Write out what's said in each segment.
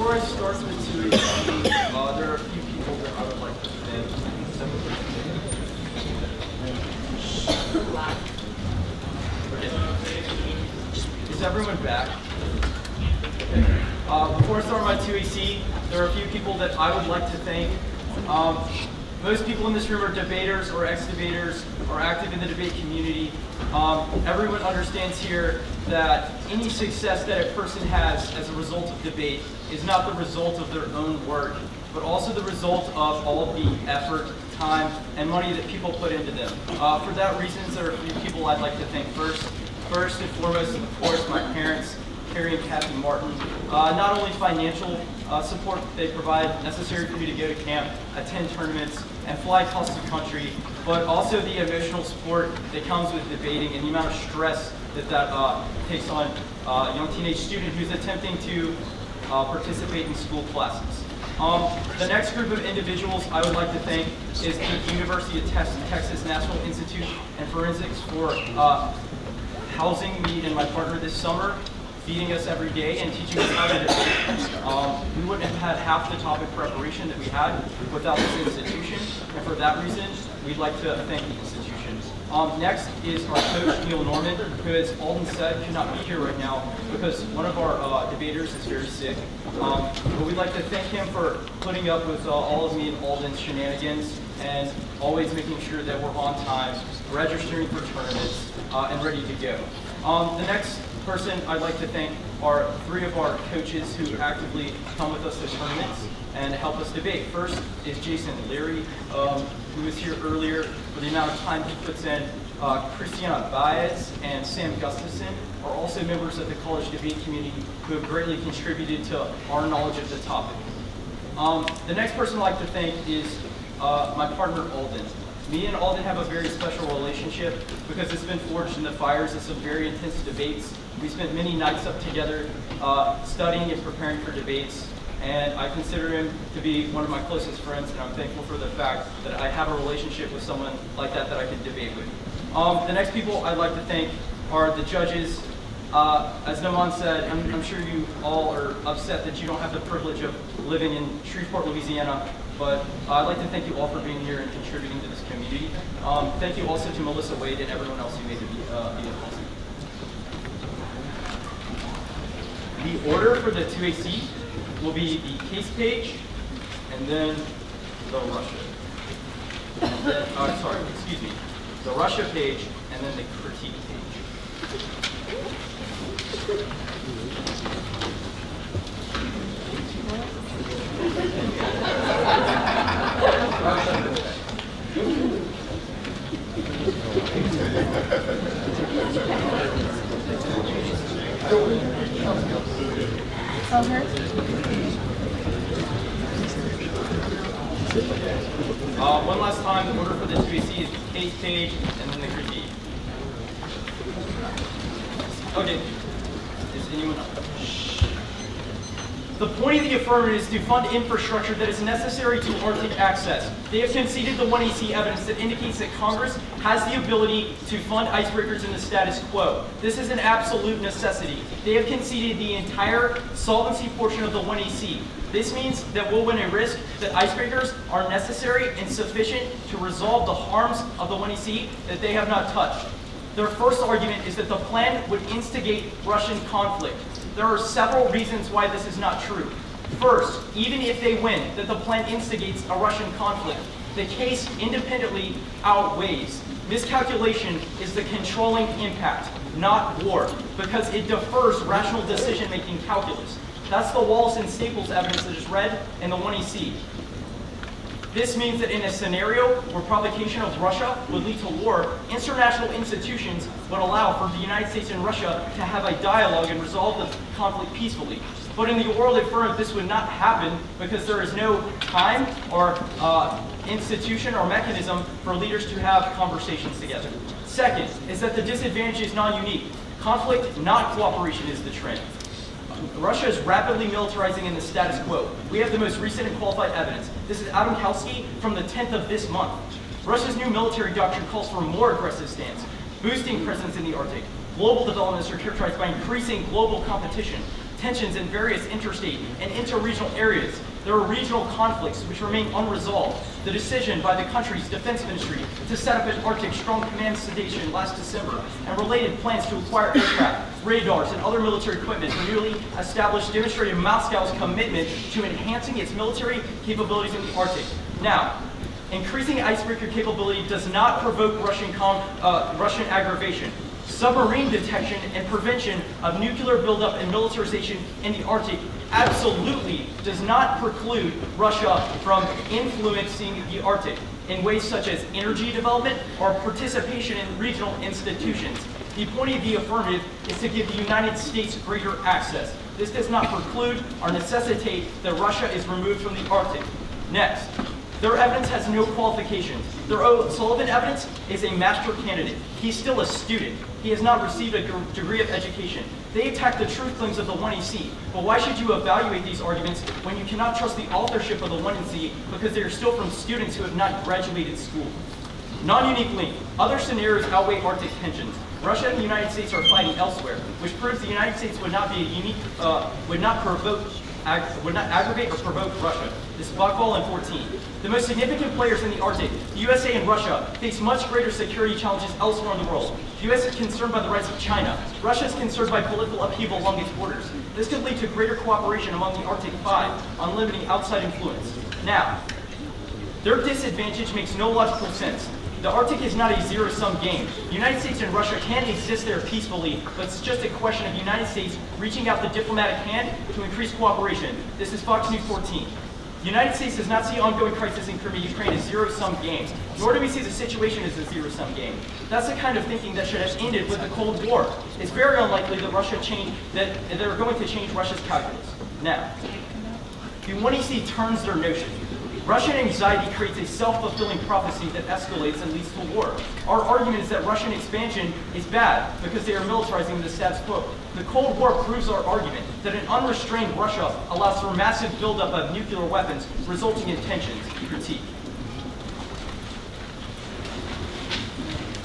before I start the 2AC, there are a few people that I would like to thank. Is everyone back? Okay. Before I start my 2AC, there are a few people that I would like to thank. Most people in this room are debaters or ex-debaters or active in the debate community. Everyone understands here that any success that a person has as a result of debate is not the result of their own work, but also the result of all of the effort, time, and money that people put into them. For that reason, there are a few people I'd like to thank first. First and foremost, of course, my parents, Carrie and Kathy Martin. Not only financial support they provide necessary for me to go to camp, attend tournaments, and fly across the country, but also the emotional support that comes with debating and the amount of stress that takes on a young teenage student who's attempting to participate in school classes. The next group of individuals I would like to thank is the University of Texas National Institute and Forensics for housing me and my partner this summer, feeding us every day and teaching us how to debate. We wouldn't have had half the topic preparation that we had without this institution, and for that reason, we'd like to thank the institution. Next is our coach, Neil Norman, who, as Alden said, could not be here right now because one of our debaters is very sick. But we'd like to thank him for putting up with all of me and Alden's shenanigans and always making sure that we're on time, registering for tournaments, and ready to go. The next person I'd like to thank are three of our coaches who actively come with us to tournaments and help us debate. First is Jason Leary, who was here earlier for the amount of time he puts in. Christiana Baez and Sam Gustafson are also members of the college debate community who have greatly contributed to our knowledge of the topic. The next person I'd like to thank is my partner Alden. Me and Alden have a very special relationship because it's been forged in the fires of some very intense debates. We spent many nights up together studying and preparing for debates, and I consider him to be one of my closest friends, and I'm thankful for the fact that I have a relationship with someone like that I can debate with. The next people I'd like to thank are the judges. As Naman said, I'm sure you all are upset that you don't have the privilege of living in Shreveport, Louisiana, but I'd like to thank you all for being here and contributing to this community. Thank you also to Melissa Wade and everyone else who made the video possible. The order for the 2AC will be the case page, and then the Russia. And then, the Russia page, and then the critique page. One last time, the order for the 2AC is the case page and then the critique. Okay, is anyone up? The point of the affirmative is to fund infrastructure that is necessary to Arctic access. They have conceded the 1AC evidence that indicates that Congress has the ability to fund icebreakers in the status quo. This is an absolute necessity. They have conceded the entire solvency portion of the 1AC. This means that we'll win a risk that icebreakers are necessary and sufficient to resolve the harms of the 1AC that they have not touched. Their first argument is that the plan would instigate Russian conflict. There are several reasons why this is not true. First, even if they win that the plan instigates a Russian conflict, the case independently outweighs. Miscalculation is the controlling impact, not war, because it defers rational decision-making calculus. That's the Wallace and Staples evidence that is read in the 1AC. This means that in a scenario where provocation of Russia would lead to war, international institutions would allow for the United States and Russia to have a dialogue and resolve the conflict peacefully. But in the world affirmative, this would not happen because there is no time or institution or mechanism for leaders to have conversations together. Second is that the disadvantage is non-unique. Conflict, not cooperation, is the trend. Russia is rapidly militarizing in the status quo. We have the most recent and qualified evidence. This is Adam Kalski from the 10th of this month. Russia's new military doctrine calls for a more aggressive stance, boosting presence in the Arctic. Global developments are characterized by increasing global competition, tensions in various interstate and interregional areas. There are regional conflicts which remain unresolved. The decision by the country's defense ministry to set up an Arctic Strong Command Station last December and related plans to acquire aircraft, radars, and other military equipment for newly established demonstrated Moscow's commitment to enhancing its military capabilities in the Arctic. Now, increasing icebreaker capability does not provoke Russian aggravation. Submarine detection and prevention of nuclear buildup and militarization in the Arctic absolutely does not preclude Russia from influencing the Arctic in ways such as energy development or participation in regional institutions. The point of the affirmative is to give the United States greater access. This does not preclude or necessitate that Russia is removed from the Arctic. Next, their evidence has no qualifications. Their O'Sullivan evidence is a master candidate. He's still a student. He has not received a degree of education. They attack the truth claims of the 1AC, but why should you evaluate these arguments when you cannot trust the authorship of the 1AC because they are still from students who have not graduated school? Non-unique link. Other scenarios outweigh Arctic tensions. Russia and the United States are fighting elsewhere, which proves the United States would not aggravate or provoke Russia. This is Buckball and 14. The most significant players in the Arctic, the USA and Russia, face much greater security challenges elsewhere in the world. The US is concerned by the rise of China. Russia is concerned by political upheaval along its borders. This could lead to greater cooperation among the Arctic Five on limiting outside influence. Now, their disadvantage makes no logical sense. The Arctic is not a zero-sum game. The United States and Russia can exist there peacefully, but it's just a question of the United States reaching out the diplomatic hand to increase cooperation. This is Fox News 14. The United States does not see ongoing crisis in Crimea, Ukraine as zero-sum games, nor do we see the situation as a zero-sum game. That's the kind of thinking that should have ended with the Cold War. It's very unlikely that they're going to change Russia's calculus. Now, the 1EC turns their notion. Russian anxiety creates a self-fulfilling prophecy that escalates and leads to war. Our argument is that Russian expansion is bad because they are militarizing the status quo. The Cold War proves our argument that an unrestrained Russia allows for massive buildup of nuclear weapons, resulting in tensions. Critique.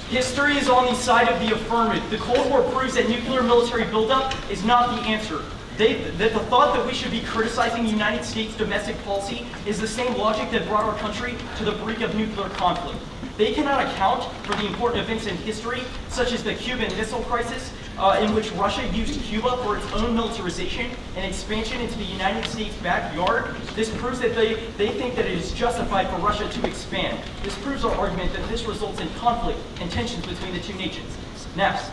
History is on the side of the affirmative. The Cold War proves that nuclear military buildup is not the answer. The thought that we should be criticizing the United States' domestic policy is the same logic that brought our country to the brink of nuclear conflict. They cannot account for the important events in history, such as the Cuban Missile Crisis, in which Russia used Cuba for its own militarization and expansion into the United States' backyard. This proves that they think that it is justified for Russia to expand. This proves our argument that this results in conflict and tensions between the two nations. Next.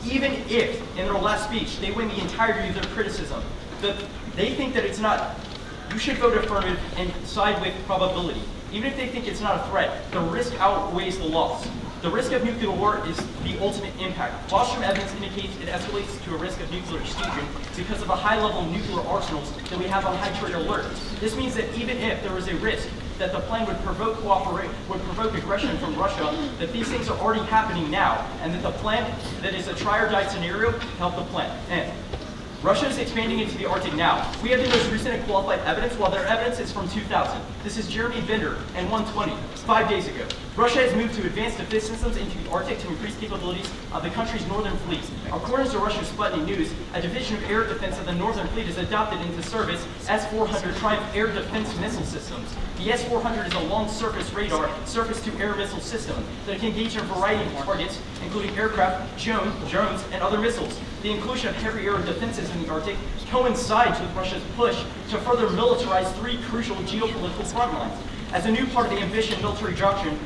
Even if, in their last speech, they win the entirety of their criticism, they think that it's not, you should vote affirmative and side with probability. Even if they think it's not a threat, the risk outweighs the loss. The risk of nuclear war is the ultimate impact. Bostrom evidence indicates it escalates to a risk of nuclear explosion because of the high level of nuclear arsenals that we have on high trade alert. This means that even if there is a risk that the plan would provoke aggression from Russia, that these things are already happening now, and that the plan that is a try or die scenario to help the plan. And Russia is expanding into the Arctic now. We have the most recent and qualified evidence, while their evidence is from 2000. This is Jeremy Bender and 120, 5 days ago. Russia has moved to advanced defense systems into the Arctic to increase capabilities of the country's northern fleets. According to Russian Sputnik News, a division of air defense of the northern fleet has adopted into service S-400 Triumph air defense missile systems. The S-400 is a long-surface radar, surface-to-air missile system that can engage in a variety of targets, including aircraft, drones, and other missiles. The inclusion of heavy air defenses in the Arctic coincides with Russia's push to further militarize three crucial geopolitical front lines. As a new part of the ambitious military doctrine,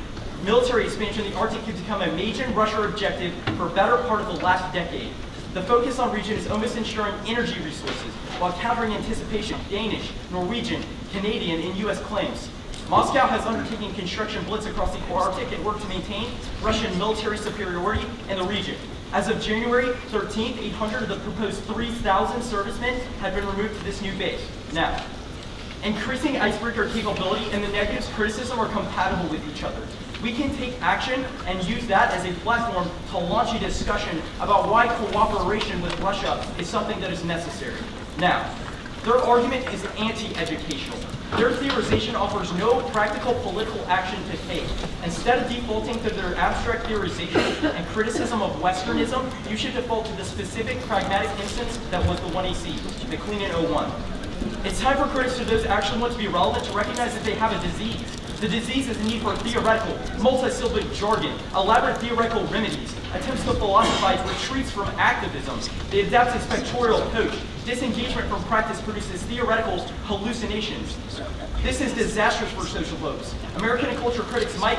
military expansion in the Arctic could become a major Russian objective for a better part of the last decade. The focus on region is almost ensuring energy resources, while countering anticipation Danish, Norwegian, Canadian, and U.S. claims. Moscow has undertaken construction blitz across the Arctic in order to maintain Russian military superiority in the region. As of January 13th, 800 of the proposed 3,000 servicemen had been removed to this new base. Now, increasing icebreaker capability and the negative criticism are compatible with each other. We can take action and use that as a platform to launch a discussion about why cooperation with Russia is something that is necessary. Now, their argument is anti-educational. Their theorization offers no practical political action to take. Instead of defaulting to their abstract theorization and criticism of Westernism, you should default to the specific pragmatic instance that was the 1AC, the Clean in '01. It's time for critics to those actually want to be relevant to recognize that they have a disease. The disease is the need for theoretical, multi-syllabic jargon, elaborate theoretical remedies, attempts to philosophize, retreats from activism. The adaptive spectorial approach, disengagement from practice produces theoretical hallucinations. This is disastrous for social hopes. American and culture critics might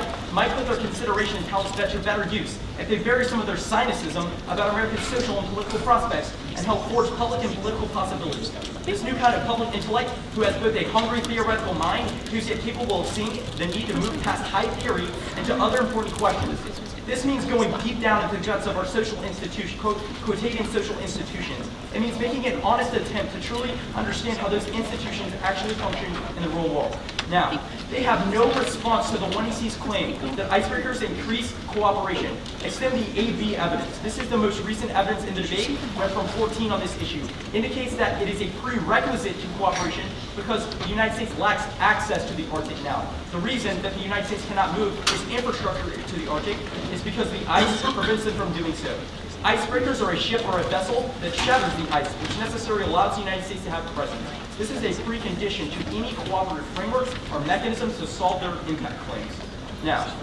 put their consideration and talents to better use if they bury some of their cynicism about American social and political prospects and help forge public and political possibilities. This new kind of public intellect, who has both a hungry theoretical mind, who's yet capable of seeing the need to move past high theory into other important questions. This means going deep down into the guts of our social institution, quotating social institutions. It means making an honest attempt to truly understand how those institutions actually function in the real world. Now, they have no response to the 1EC's claim that icebreakers increase cooperation. Extend the AB evidence. This is the most recent evidence in the debate, went from 14 on this issue. Indicates that it is a prerequisite to cooperation because the United States lacks access to the Arctic now. The reason that the United States cannot move its infrastructure to the Arctic is because the ice prevents them from doing so. Icebreakers are a ship or a vessel that shatters the ice, which necessarily allows the United States to have presence. This is a precondition to any cooperative frameworks or mechanisms to solve their impact claims. Now,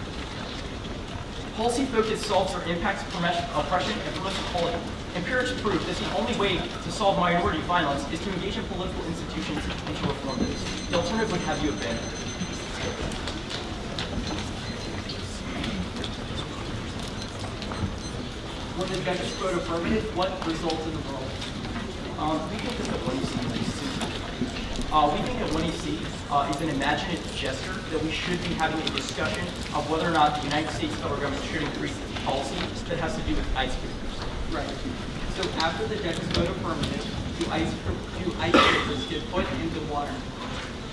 policy focus solves their impacts, oppression, and promotes equality. Empirics prove that the only way to solve minority violence is to engage in political institutions and to reform those. The alternative would have you abandoned. When the judges vote affirmative, what results in the world? We think that the 1EC is an imaginative gesture that we should be having a discussion of whether or not the United States federal government should increase policy that has to do with icebreakers. Right. So after the judges vote affirmative, do icebreakers get put into water?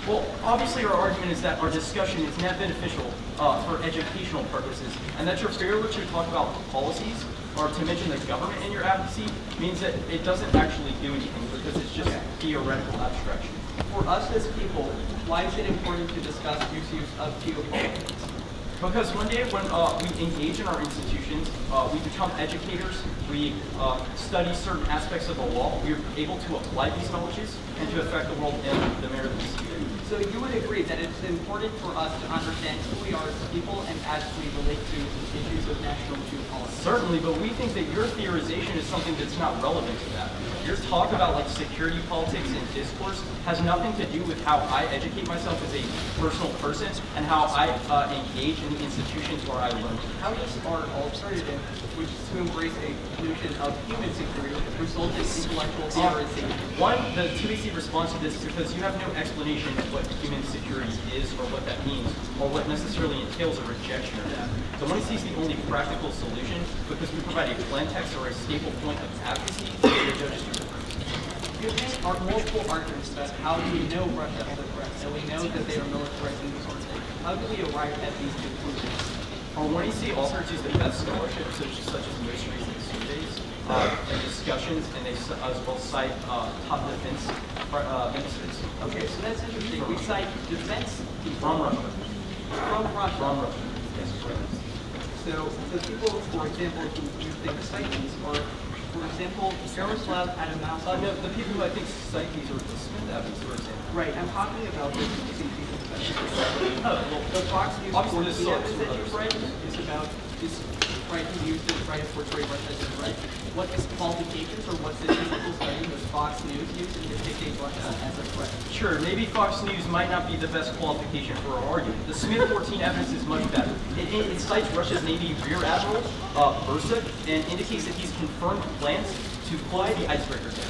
Well, obviously our argument is that our discussion is net beneficial for educational purposes, and that your failure to talk about policies or to mention the government in your advocacy means that it doesn't actually do anything because it's just theoretical abstraction. For us as people, why is it important to discuss issues of geopolitics? Because one day when we engage in our institutions, we become educators, we study certain aspects of the law, we are able to apply these knowledges and to affect the world in the manner that we see it. So you would agree that it's important for us to understand who we are as people and as we relate to issues of national geopolitics? Certainly, but we think that your theorization is something that's not relevant to that. Your talk about like security politics and discourse has nothing to do with how I educate myself as a personal person and how I engage in the institutions where I learn. How does our alternative, which is to embrace a notion of human security, result in intellectual theorization? One, the 2AC response to this is because you have no explanation of what human security is or what that means or what necessarily entails a rejection of that. The 1AC is the only practical solution because we provide a plain text or a staple point of advocacy to the judges. Given our multiple arguments about how we know Russia is a threat, and we know that they are militarizing the Arctic, how do we arrive at these conclusions? Our 1AC authors use the best scholarship, such as most recent surveys and discussions, and they as well cite top defense ministers. Okay, so that's interesting. We cite defense From Russia. from Russia. From Russia. Yes, correct. So the people, for example, who think cite these are, for example, Yaroslav Adamowski. No, the people who I think cite these are the Smith evidence, for example. Right, I'm talking about the using people. Oh, well, The Fox News obviously this the sucks evidence that for you've read is about this right to use to try to portray Russia as a threat. What qualifications or what statistical study does Fox News use to dictate Russia as a threat? Sure, maybe Fox News might not be the best qualification for our argument. The Smith 14 evidence is much better. It cites Russia's Navy Rear Admiral, Bursa, and indicates that he's confirmed plans to close the icebreaker dam.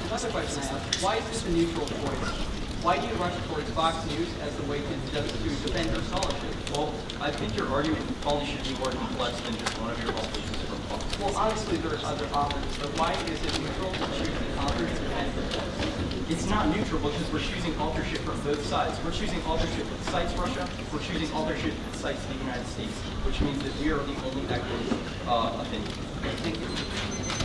Another question I have, why is this a neutral choice? Why do you rush towards Fox News as the way to defend your scholarship? Well, I think your argument probably should be more complex than just one of your authors from Fox. Well, obviously there are other authors, but why is it neutral to choose an author to defend the It's not neutral because we're choosing authorship from both sides. We're choosing authorship that cites Russia. We're choosing authorship that cites the United States, which means that we are the only equitable opinion. Thank you.